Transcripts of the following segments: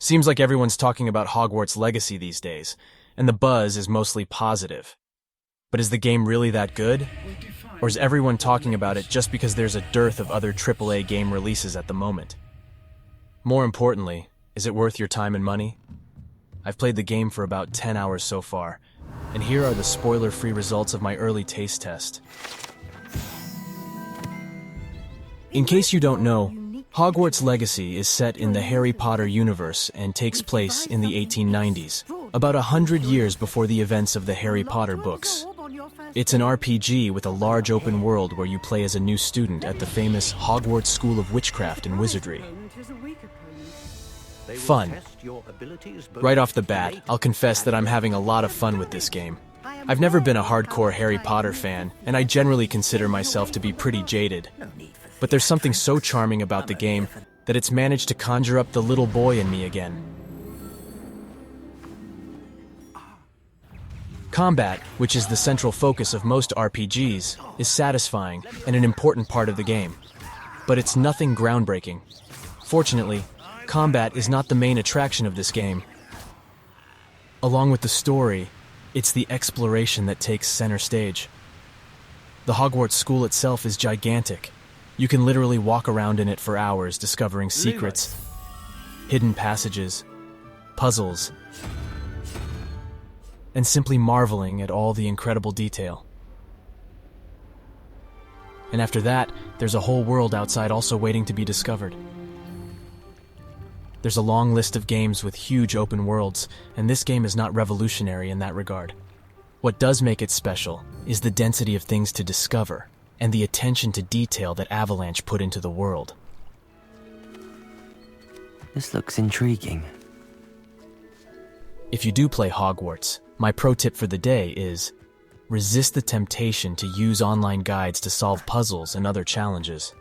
Seems like everyone's talking about Hogwarts Legacy these days, and the buzz is mostly positive. But is the game really that good? Or is everyone talking about it just because there's a dearth of other AAA game releases at the moment? More importantly, is it worth your time and money? I've played the game for about 10 hours so far, and here are the spoiler-free results of my early taste test. In case you don't know, Hogwarts Legacy is set in the Harry Potter universe and takes place in the 1890s, about 100 years before the events of the Harry Potter books. It's an RPG with a large open world where you play as a new student at the famous Hogwarts School of Witchcraft and Wizardry. Fun. Right off the bat, I'll confess that I'm having a lot of fun with this game. I've never been a hardcore Harry Potter fan, and I generally consider myself to be pretty jaded. But there's something so charming about the game that it's managed to conjure up the little boy in me again. Combat, which is the central focus of most RPGs, is satisfying and an important part of the game. But it's nothing groundbreaking. Fortunately, combat is not the main attraction of this game. Along with the story, it's the exploration that takes center stage. The Hogwarts school itself is gigantic. You can literally walk around in it for hours discovering secrets, hidden passages, puzzles, and simply marveling at all the incredible detail. And after that, there's a whole world outside also waiting to be discovered. There's a long list of games with huge open worlds, and this game is not revolutionary in that regard. What does make it special is the density of things to discover and the attention to detail that Avalanche put into the world. This looks intriguing. If you do play Hogwarts, my pro tip for the day is resist the temptation to use online guides to solve puzzles and other challenges.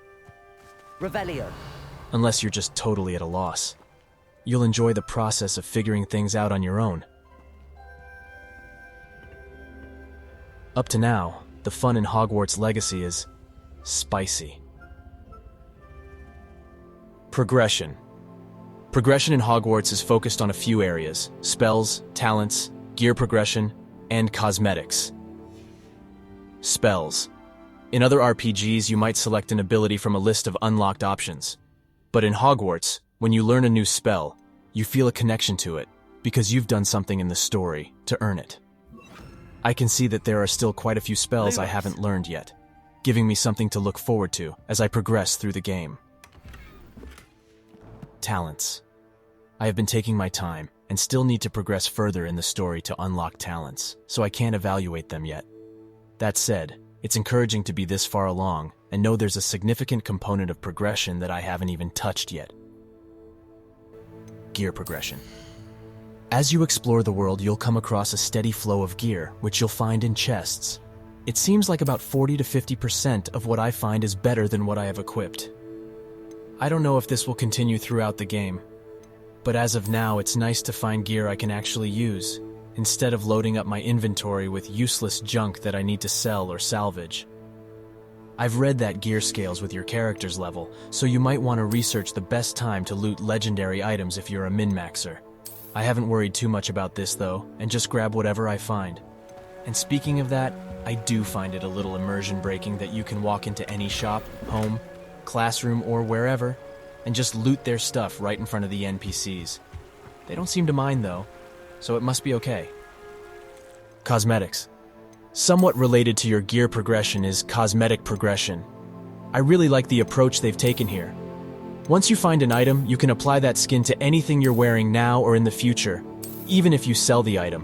Revelio. Unless you're just totally at a loss. You'll enjoy the process of figuring things out on your own. Up to now, the fun in Hogwarts Legacy is spicy. Progression. Progression in Hogwarts is focused on a few areas: spells, talents, gear progression, and cosmetics. Spells. In other RPGs, you might select an ability from a list of unlocked options. But in Hogwarts, when you learn a new spell, you feel a connection to it because you've done something in the story to earn it. I can see that there are still quite a few spells I haven't learned yet, giving me something to look forward to as I progress through the game. Talents. I have been taking my time and still need to progress further in the story to unlock talents, so I can't evaluate them yet. That said, it's encouraging to be this far along and know there's a significant component of progression that I haven't even touched yet. Gear progression. As you explore the world, you'll come across a steady flow of gear, which you'll find in chests. It seems like about 40 to 50% of what I find is better than what I have equipped. I don't know if this will continue throughout the game, but as of now, it's nice to find gear I can actually use, instead of loading up my inventory with useless junk that I need to sell or salvage. I've read that gear scales with your character's level, so you might want to research the best time to loot legendary items if you're a min-maxer. I haven't worried too much about this though, and just grab whatever I find. And speaking of that, I do find it a little immersion breaking that you can walk into any shop, home, classroom, or wherever, and just loot their stuff right in front of the NPCs. They don't seem to mind though, so it must be okay. Cosmetics. Somewhat related to your gear progression is cosmetic progression. I really like the approach they've taken here. Once you find an item, you can apply that skin to anything you're wearing now or in the future, even if you sell the item.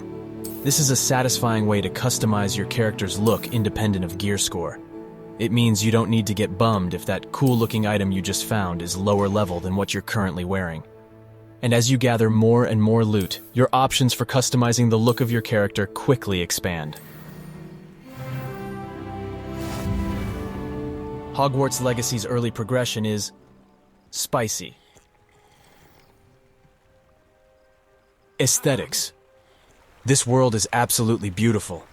This is a satisfying way to customize your character's look independent of gear score. It means you don't need to get bummed if that cool-looking item you just found is lower level than what you're currently wearing. And as you gather more and more loot, your options for customizing the look of your character quickly expand. Hogwarts Legacy's early progression is spicy. Aesthetics. This world is absolutely beautiful.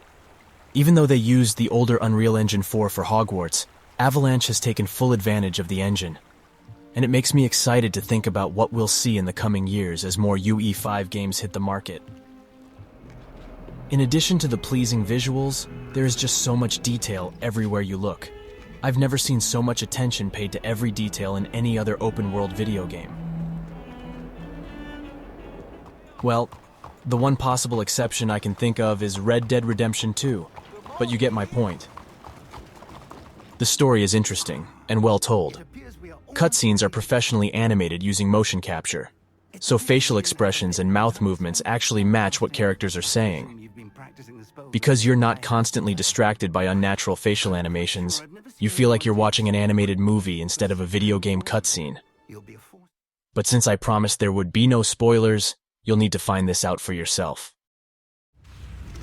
Even though they used the older Unreal Engine 4 for Hogwarts, Avalanche has taken full advantage of the engine. and it makes me excited to think about what we'll see in the coming years as more UE5 games hit the market. In addition to the pleasing visuals, there is just so much detail everywhere you look. I've never seen so much attention paid to every detail in any other open-world video game. Well, the one possible exception I can think of is Red Dead Redemption 2, but you get my point. The story is interesting and well told. Cutscenes are professionally animated using motion capture, so facial expressions and mouth movements actually match what characters are saying. Because you're not constantly distracted by unnatural facial animations, you feel like you're watching an animated movie instead of a video game cutscene. But since I promised there would be no spoilers, you'll need to find this out for yourself.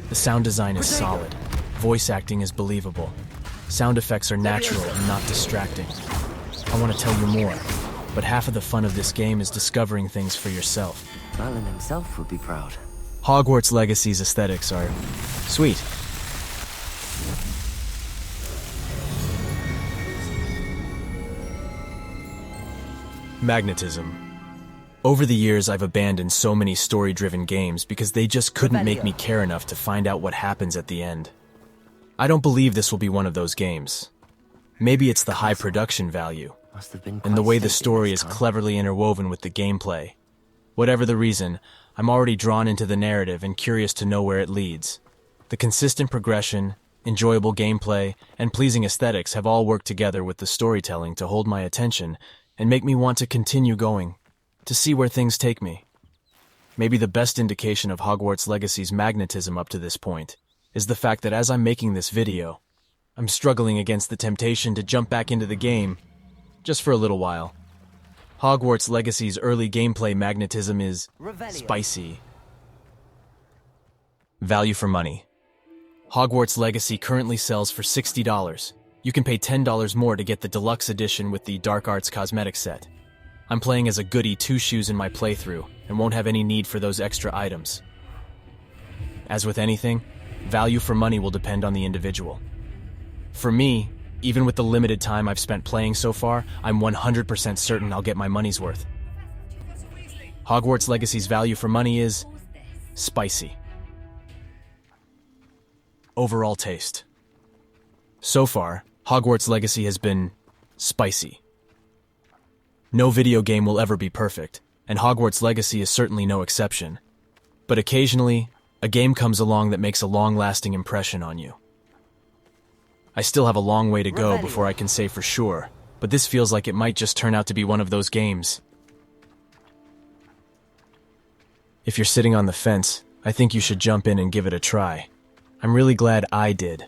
The sound design is solid. Voice acting is believable. Sound effects are natural and not distracting. I want to tell you more, but half of the fun of this game is discovering things for yourself. Merlin himself would be proud. Hogwarts Legacy's aesthetics are sweet. Magnetism. Over the years, I've abandoned so many story-driven games because they just couldn't make me care enough to find out what happens at the end. I don't believe this will be one of those games. Maybe it's the high production value, and the way the story is cleverly interwoven with the gameplay. Whatever the reason, I'm already drawn into the narrative and curious to know where it leads. The consistent progression, enjoyable gameplay, and pleasing aesthetics have all worked together with the storytelling to hold my attention and make me want to continue going, to see where things take me. Maybe the best indication of Hogwarts Legacy's magnetism up to this point is the fact that as I'm making this video, I'm struggling against the temptation to jump back into the game, just for a little while. Hogwarts Legacy's early gameplay magnetism is spicy. Value for money. Hogwarts Legacy currently sells for $60. You can pay $10 more to get the deluxe edition with the Dark Arts cosmetic set. I'm playing as a goody two-shoes in my playthrough and won't have any need for those extra items. As with anything, value for money will depend on the individual. For me, even with the limited time I've spent playing so far, I'm 100% certain I'll get my money's worth. Hogwarts Legacy's value for money is spicy. Overall taste. So far, Hogwarts Legacy has been spicy. No video game will ever be perfect, and Hogwarts Legacy is certainly no exception. But occasionally, a game comes along that makes a long-lasting impression on you. I still have a long way to go before I can say for sure, but this feels like it might just turn out to be one of those games. If you're sitting on the fence, I think you should jump in and give it a try. I'm really glad I did.